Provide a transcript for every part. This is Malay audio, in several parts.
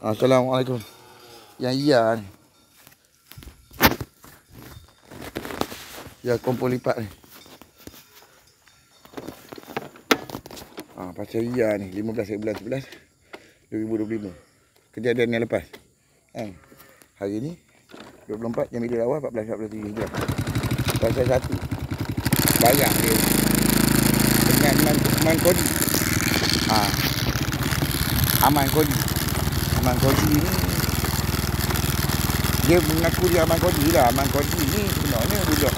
Assalamualaikum. Yang iya ni. Ya kompor lipat ni. Pasal iya ni 15 bulan 11 2025. Kejadian yang lepas. Hari ni 24 jam Idul Awal 14.43 Hijrah. Pasal satu. Barang dia dengan Man Kodi. Aman Kodi. Aman Kodi ni dia mengaku dia Aman Kodi lah. Aman Kodi ni sebenarnya budak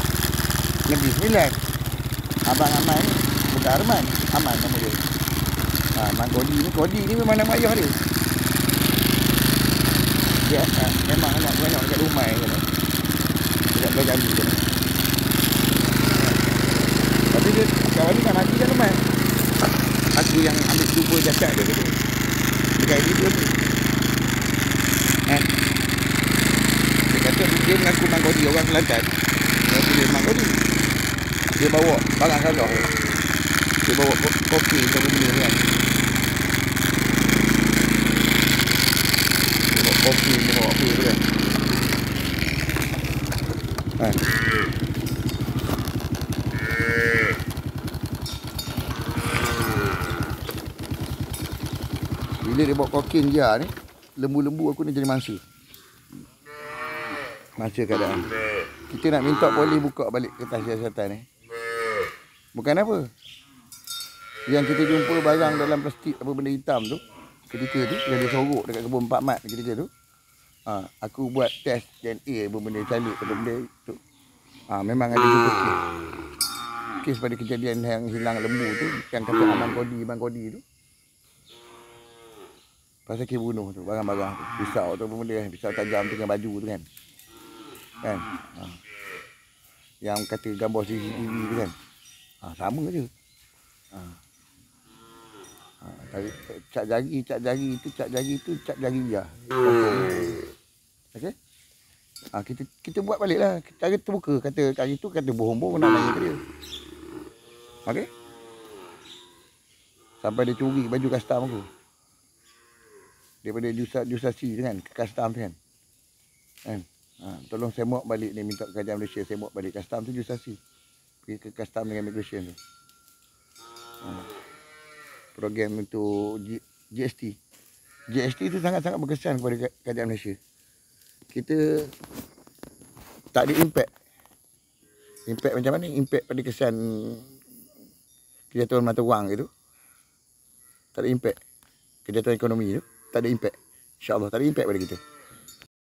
Negeri Sembilan. Abang Aman ni budak Arman. Aman nama dia. Aman Kodi ni memang nama ayah dia. Dia memang anak banyak dekat rumah kan. Dekat Bajali kan. Tapi dia kawan ni kan mati kat rumah. Aku yang ambil jumpa jasad dia tu. Dekat video tu. Dia kata dia mengaku Man Kodi, orang Kelantan. Dia Man Kodi. Dia bawa barang salah. Dia bawa kopi sama benda kan. Dia bawa kopi, dia bawa apa tu kan. Bila dia bawa kokain dia ni, lembu-lembu aku ni jadi mangsa. Mangsa keadaan. Kita nak minta polis buka balik kertas siasatan ni. Bukan apa. Yang kita jumpa barang dalam plastik apa benda hitam tu, ketika tu yang dia sorok dekat kebun Pak Mat ketika tu. Aku buat test DNA apa benda salib apa benda tu. Memang ada jumpa kes pada kejadian yang hilang lembu tu yang kata Aman Kodi tu. Pasal kes bunuh tu, barang-barang tu. Pisau tu apa benda kan, pisau tajam tu dengan baju tu kan. Yang kata gambar CCTV tu kan. Sama je. Cat jari tu cat jari dia. Okey. Kita buat baliklah cara terbuka. Kata hari tu kata bohong-bohong nak nanya ke dia. Okey. Sampai dia curi baju custom aku. Daripada Jusasi tu kan, ke custom tu kan. Tolong semok balik ni, minta kerajaan Malaysia semok balik custom tu Jusasi. Pergi ke custom dengan immigration tu. Program untuk GST. GST tu sangat-sangat berkesan kepada kerajaan Malaysia. Kita tak ada impact. Impact macam mana? Impact pada kesan kejatuhan mata wang itu. Tak ada impact. Kejatuhan ekonomi tu tak ada impact. InsyaAllah tak ada impact pada kita.